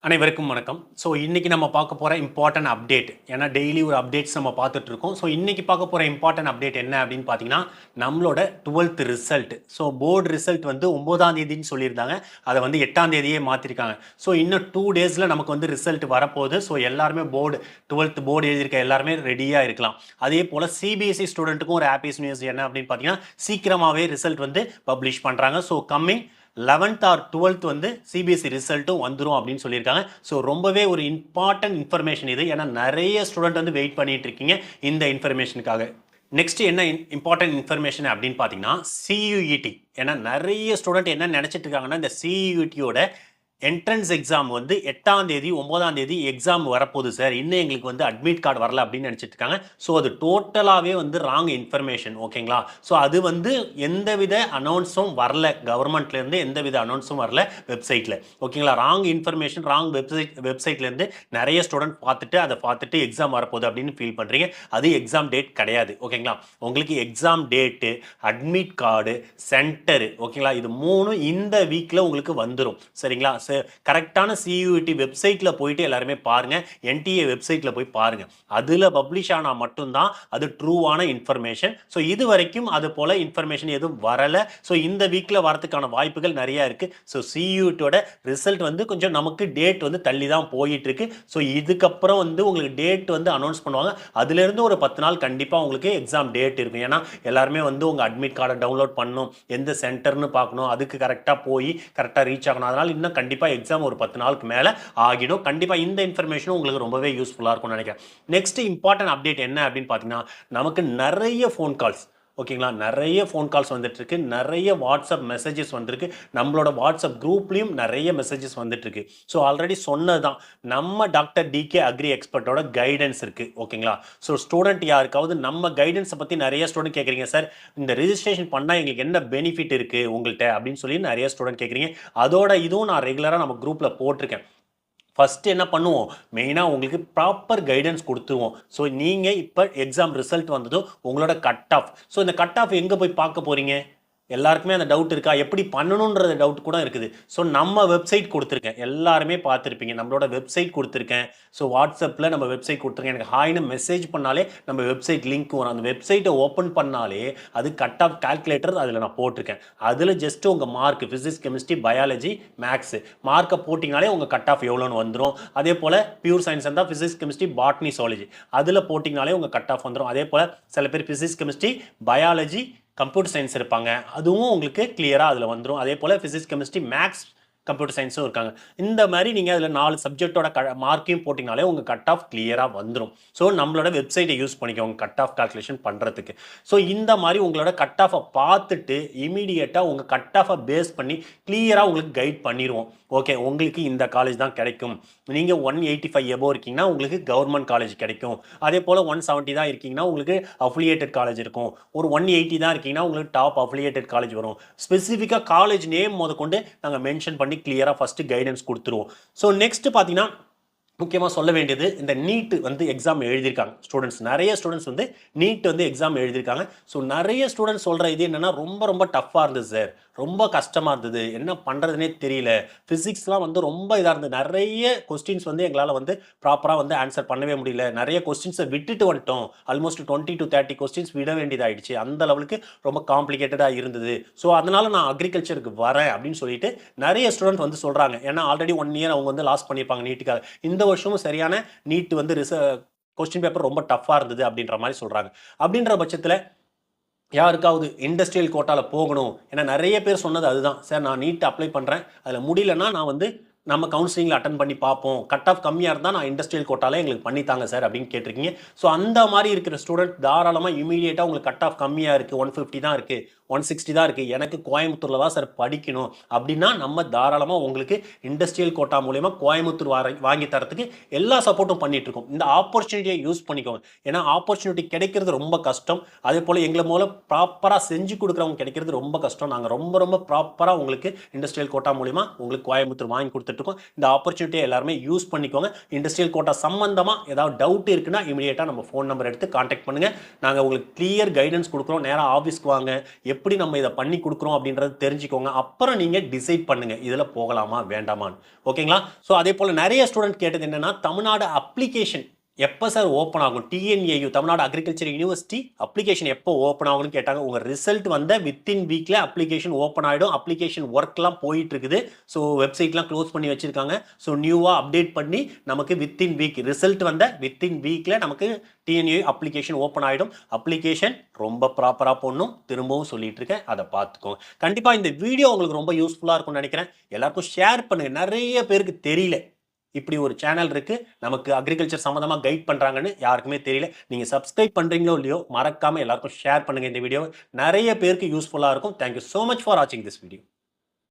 அனைவருக்கும் வணக்கம். ஸோ இன்னைக்கு நம்ம பார்க்க போற இம்பார்ட்டன்ட் அப்டேட். ஏன்னா டெய்லி ஒரு அப்டேட்ஸ் நம்ம பார்த்துட்டு இருக்கோம். ஸோ இன்னைக்கு பார்க்க போற இம்பார்ட்டன்ட் அப்டேட் என்ன அப்படின்னு பார்த்தீங்கன்னா, நம்மளோட 12th result. So board result வந்து 9ஆம் தேதின்னு சொல்லியிருந்தாங்க. அதை வந்து 8ஆம் தேதியே மாற்றிருக்காங்க. ஸோ இன்னும் 2 டேஸில் நமக்கு வந்து ரிசல்ட் வரப்போகுது. ஸோ எல்லாருமே 12th போர்டு எழுதியிருக்க எல்லாருமே ரெடியாக இருக்கலாம். அதே போல் சிபிஎஸ்சி ஸ்டூடெண்ட்டுக்கும் ஒரு ஹாப்பியஸ் நியூஸ் என்ன அப்படின்னு பார்த்தீங்கன்னா, சீக்கிரமாகவே ரிசல்ட் வந்து பப்ளிஷ் பண்ணுறாங்க. So coming 11th R 12th வந்து சிபிஎஸ்சி ரிசல்ட்டும் வந்துடும் அப்படின்னு சொல்லியிருக்காங்க. ஸோ ரொம்பவே ஒரு இம்பார்ட்டன்ட் இன்ஃபர்மேஷன் இது. ஏன்னா நிறைய ஸ்டூடெண்ட் வந்து வெயிட் பண்ணிட்டு இருக்கீங்க இந்த இன்ஃபர்மேஷனுக்காக. நெக்ஸ்ட் என்ன இம்பார்ட்டன்ட் இன்ஃபர்மேஷன் அப்படின்னு பார்த்தீங்கன்னா சியூஇடி. ஏன்னா நிறைய ஸ்டூடெண்ட் என்ன நினச்சிட்டு இருக்காங்கன்னா, இந்த சியூஇடியோட என்ட்ரன்ஸ் எக்ஸாம் வந்து 8ஆம் தேதி 9ஆம் தேதி எக்ஸாம் வரப்போகுது சார், இன்னும் எங்களுக்கு வந்து அட்மிட் கார்டு வரல அப்படின்னு நினச்சிட்டு இருக்காங்க. ஸோ அது டோட்டலாகவே வந்து ராங் இன்ஃபர்மேஷன். ஓகேங்களா? ஸோ அது வந்து எந்தவித அனௌன்ஸும் வரல, கவர்மெண்ட்லேருந்து எந்தவித அனௌன்ஸும் வரல வெப்சைட்டில். ஓகேங்களா? ராங் இன்ஃபர்மேஷன், ராங் வெப்சைட்லேருந்து நிறைய ஸ்டூடெண்ட் அதை பார்த்துட்டு எக்ஸாம் வரப்போகுது அப்படின்னு ஃபீல் பண்ணுறீங்க. அது எக்ஸாம் டேட் கிடையாது. ஓகேங்களா? உங்களுக்கு exam date, admit card, centre, ஓகேங்களா, இது 3 இந்த வீக்கில் உங்களுக்கு வந்துடும். சரிங்களா? கரெக்டான சியூஇடி வெப்சைட்டில் போயிட்டு எல்லாருமே பாருங்க. என்டிஏ வெப்சைட்டில் போய் பாருங்க. அதில் பப்ளிஷ் ஆனால் மட்டும்தான் அது ட்ரூவான இன்ஃபர்மேஷன். ஸோ இது வரைக்கும் அது போல இன்ஃபர்மேஷன் எதுவும் வரலை. ஸோ இந்த வீக்கில் வரதுக்கான வாய்ப்புகள் நிறையா இருக்குது. ஸோ சியூஇடியோட ரிசல்ட் வந்து கொஞ்சம் நமக்கு டேட் வந்து தள்ளி தான் போயிட்டு இருக்கு. ஸோ இதுக்கப்புறம் வந்து உங்களுக்கு டேட் வந்து அனௌன்ஸ் பண்ணுவாங்க. அதுலேருந்து ஒரு 10 நாள் கண்டிப்பாக உங்களுக்கு எக்ஸாம் டேட் இருக்கும். ஏன்னா எல்லாருமே வந்து உங்கள் அட்மிட் கார்டை டவுன்லோட் பண்ணணும், எந்த சென்டர்னு பார்க்கணும், அதுக்கு கரெக்டாக போய் கரெக்டாக ரீச் ஆகணும். அதனால் இன்னும் கண்டிப்பாக எக்ஸாம் ஒரு 10 நாளுக்கு மேலே ஆகிடும். கண்டிப்பாக இந்த இன்ஃபர்மேஷனும் உங்களுக்கு ரொம்பவே யூஸ்ஃபுல்லாக இருக்கும்னு நினைக்கிறேன். நெக்ஸ்ட் இம்பார்ட்டன்ட் அப்டேட் என்ன அப்படின்னு பார்த்தீங்கன்னா, நமக்கு நிறைய ஃபோன் கால்ஸ், ஓகேங்களா, நிறைய ஃபோன் கால்ஸ் வந்துட்டு இருக்கு, நிறைய வாட்ஸ்அப் மெசேஜஸ் வந்துருக்கு, நம்மளோட வாட்ஸ்அப் குரூப்லேயும் நிறைய மெசேஜஸ் வந்துட்டு இருக்கு. ஸோ ஆல்ரெடி சொன்னதுதான், நம்ம டாக்டர் டிகே அக்ரி எக்ஸ்பர்ட்டோட கைடன்ஸ் இருக்கு. ஓகேங்களா? ஸோ ஸ்டூடெண்ட் யாருக்காவது நம்ம கைடன்ஸை பற்றி நிறைய ஸ்டூடெண்ட் கேட்குறீங்க, சார் இந்த ரிஜிஸ்ட்ரேஷன் பண்ணால் எங்களுக்கு என்ன பெனிஃபிட் இருக்கு உங்கள்கிட்ட அப்படின்னு சொல்லி நிறைய ஸ்டூடெண்ட் கேட்குறீங்க. அதோட இதுவும் நான் ரெகுலராக நம்ம குரூப்பில் போட்டிருக்கேன். ஃபஸ்ட்டு என்ன பண்ணுவோம், மெயினாக உங்களுக்கு ப்ராப்பர் கைடன்ஸ் கொடுத்துருவோம். ஸோ நீங்கள் இப்போ எக்ஸாம் ரிசல்ட் வந்ததும் உங்களோட கட் ஆஃப், ஸோ இந்த கட் ஆஃப் எங்கே போய் பார்க்க போகிறீங்க, எல்லாருக்குமே அந்த டவுட் இருக்கா, எப்படி பண்ணணுன்றது டவுட் கூட இருக்குது. ஸோ நம்ம வெப்சைட் கொடுத்துருக்கேன், எல்லாருமே பார்த்துருப்பீங்க, நம்மளோட வெப்சைட் கொடுத்துருக்கேன். ஸோ வாட்ஸ்அப்பில் நம்ம வெப்சைட் கொடுத்துருக்கேன். எனக்கு ஹாய்னு மெசேஜ் பண்ணாலே நம்ம வெப்சைட் லிங்க் வரும். அந்த வெப்சைட்டை ஓப்பன் பண்ணாலே அது கட் ஆஃப் கால்குலேட்டர் அதில் நான் போட்டிருக்கேன். அதில் ஜஸ்ட்டு உங்கள் mark physics, chemistry, biology, maths மார்க்கை போட்டிங்கனாலே உங்கள் கட் ஆஃப் எவ்வளோன்னு வந்துடும். அதே போல் பியூர் சயின்ஸ் இருந்தால் ஃபிசிக்ஸ், கெமிஸ்ட்ரி, பாட்னி, ஜூவாலஜி அதில் போட்டிங்கனாலே உங்கள் கட் ஆஃப் வந்துடும். அதே போல் சில பேர் physics, chemistry, biology, computer science இருப்பாங்க, அதுவும் உங்களுக்கு கிளியராக அதில் வந்துடும். அதே போல் ஃபிசிக்ஸ், கெமிஸ்ட்ரி, மேக்ஸ், கம்ப்யூட்டர் சயின்ஸும் இருக்காங்க. இந்த மாதிரி நீங்கள் அதில் 4 சப்ஜெக்டோட மார்க்கையும் போட்டிங்கனாலே உங்கள் கட் ஆஃப் கிளியராக வந்துடும். ஸோ நம்மளோட வெப்சைட்டை யூஸ் பண்ணிக்கோங்க கட் ஆஃப் கால்குலேஷன் பண்ணுறதுக்கு. ஸோ இந்த மாதிரி உங்களோட கட் ஆஃபை பார்த்துட்டு இமீடியட்டாக உங்கள் கட் ஆஃபை பேஸ் பண்ணி கிளியராக உங்களுக்கு கைட் பண்ணிடுவோம். ஓகே, உங்களுக்கு இந்த காலேஜ் தான் கிடைக்கும், நீங்கள் 185 எபோவ் இருக்கீங்கன்னா உங்களுக்கு கவர்மெண்ட் காலேஜ் கிடைக்கும். அதே போல் 170 தான் இருக்கீங்கன்னா உங்களுக்கு அஃபிலியேட்டட் காலேஜ் இருக்கும். ஒரு 180 தான் இருக்கீங்கன்னா உங்களுக்கு டாப் அஃபிலியேட்டட் காலேஜ் வரும். ஸ்பெசிஃபிக்காக காலேஜ் நேம் முதற்கொண்டு நாங்கள் மென்ஷன் பண்ணி கிளியராக ஃபஸ்ட்டு கைடன்ஸ் கொடுத்துருவோம். ஸோ நெக்ஸ்ட் பார்த்தீங்கன்னா முக்கியமாக சொல்ல வேண்டியது, இந்த நீட் வந்து எக்ஸாம் எழுதியிருக்காங்க ஸ்டூடெண்ட்ஸ், நிறைய ஸ்டூடெண்ட்ஸ் வந்து நீட் வந்து எக்ஸாம் எழுதியிருக்காங்க. ஸோ நிறைய ஸ்டூடெண்ட்ஸ் சொல்கிற இது என்னென்னா, ரொம்ப ரொம்ப டஃப்பாக இருந்தது சார், ரொம்ப கஷ்டமாக இருந்தது, என்ன பண்ணுறதுனே தெரியல, ஃபிசிக்ஸ்லாம் வந்து ரொம்ப இதாக இருந்தது, நிறைய கொஸ்டின்ஸ் வந்து எங்களால் வந்து ப்ராப்பராக வந்து ஆன்சர் பண்ணவே முடியல, நிறைய கொஸ்டின்ஸை விட்டுட்டு வந்துட்டோம், ஆல்மோஸ்ட் 20 to 30 கொஸ்டின்ஸ் விட வேண்டியதாகிடுச்சு, அந்த லெவலுக்கு ரொம்ப காம்ப்ளிகேட்டடாக இருந்தது. ஸோ அதனால் நான் அக்ரிகல்ச்சருக்கு வரேன் அப்படின்னு சொல்லிட்டு நிறைய ஸ்டூடெண்ட் வந்து சொல்கிறாங்க. ஏன்னா ஆல்ரெடி 1 இயர் அவங்க வந்து லாஸ் பண்ணியிருப்பாங்க நீட்டுக்காக. இந்த வருஷமும் சரியான நீட் வந்து கொஸ்டின் பேப்பர் ரொம்ப டஃப்பாக இருந்தது அப்படின்ற மாதிரி சொல்கிறாங்க. அப்படின்ற பட்சத்தில் யாருக்காவது இண்டஸ்ட்ரியல் கோட்டாவில் போகணும், ஏன்னா நிறைய பேர் சொன்னது அதுதான், சார் நான் நீட் அப்ளை பண்ணுறேன், அதில் முடியலன்னா நான் வந்து நம்ம கவுன்சிலிங்கில் அட்டன் பண்ணி பார்ப்போம், கட் ஆஃப் கம்மியாக இருந்தால் நான் இண்டஸ்ட்ரியல் கோட்டாலே எங்களுக்கு பண்ணித்தாங்க சார் அப்படின்னு கேட்டிருக்கீங்க. ஸோ அந்த மாதிரி இருக்கிற ஸ்டூடெண்ட் தாராளமாக இமீடியட்டாக உங்களுக்கு கட் ஆஃப் கம்மியாக இருக்குது, 150 தான் இருக்குது, 160 தான் இருக்குது, எனக்கு கோயம்புத்தூரில் தான் சார் படிக்கணும் அப்படின்னா நம்ம தாராளமாக உங்களுக்கு இண்டஸ்ட்ரியல் கோட்டா மூலயமா கோயம்புத்தூர் வாங்கி தரத்துக்கு எல்லா சப்போர்ட்டும் பண்ணிகிட்ருக்கோம். இந்த ஆப்பர்ச்சுனிட்டியை யூஸ் பண்ணிக்கோங்க. ஏன்னா ஆப்பர்ச்சுனிட்டி கிடைக்கிறது ரொம்ப கஷ்டம். அதே போல் எங்களை மூலம் ப்ராப்பராக செஞ்சு கொடுக்குறவங்க கிடைக்கிறது ரொம்ப கஷ்டம். நாங்கள் ரொம்ப ரொம்ப ப்ராப்பராக உங்களுக்கு இண்டஸ்ட்ரியல் கோட்டா மூலிமா உங்களுக்கு கோயம்புத்தூர் வாங்கி கொடுத்து கொடுத்துட்ருக்கோம். இந்த ஆப்பர்ச்சுனிட்டியை எல்லாருமே யூஸ் பண்ணிக்கோங்க. இண்டஸ்ட்ரியல் கோட்டா சம்மந்தமாக ஏதாவது டவுட் இருக்குன்னா இமீடியட்டாக நம்ம ஃபோன் நம்பர் எடுத்து காண்டாக்ட் பண்ணுங்கள். நாங்கள் உங்களுக்கு கிளியர் கைடன்ஸ் கொடுக்குறோம். நேராக ஆஃபீஸ்க்கு வாங்க, எப்படி நம்ம இதை பண்ணி கொடுக்குறோம் அப்படின்றது தெரிஞ்சுக்கோங்க. அப்புறம் நீங்கள் டிசைட் பண்ணுங்கள் இதில் போகலாமா வேண்டாமான்னு. ஓகேங்களா? ஸோ அதே போல் நிறைய ஸ்டூடெண்ட் கேட்டது என்னென்னா, தமிழ்நாடு அப்ளிகேஷன் எப்போ சார் ஓப்பன் ஆகும்? TNAU Tamil Nadu agriculture university application எப்போ ஓப்பன் ஆகும்னு கேட்டாங்க. உங்கள் ரிசல்ட் வந்த வித்தின் வீக்கில் அப்ளிகேஷன் ஓப்பன் ஆகிடும். அப்ளிகேஷன் ஒர்க்லாம் போயிட்டு இருக்குது. ஸோ வெப்சைட்லாம் க்ளோஸ் பண்ணி வச்சுருக்காங்க. ஸோ நியூவாக அப்டேட் பண்ணி நமக்கு வித்தின் வீக் ரிசல்ட் வந்த வித்தின் வீக்கில் நமக்கு டிஎன்ஏ அப்ளிகேஷன் ஓப்பன் ஆகிடும். அப்ளிகேஷன் ரொம்ப ப்ராப்பராக போடணும். திரும்பவும் சொல்லிட்டு இருக்கேன், அதை பார்த்துக்கோங்க. கண்டிப்பாக இந்த வீடியோ உங்களுக்கு ரொம்ப யூஸ்ஃபுல்லாக இருக்கும்னு நினைக்கிறேன். எல்லாருக்கும் ஷேர் பண்ணுங்கள். நிறைய பேருக்கு தெரியல இப்படி ஒரு சேனல் இருக்கு, நமக்கு அக்ரிகல்ச்சர் சம்மந்தமா கைட் பண்றாங்கன்னு யாருக்குமே தெரியல. நீங்க சப்ஸ்கிரைப் பண்றீங்களோ இல்லையோ, மறக்காம எல்லாருக்கும் ஷேர் பண்ணுங்க. இந்த வீடியோ நிறைய பேருக்கு யூஸ்ஃபுல்லா இருக்கும். Thank you so much for watching this video.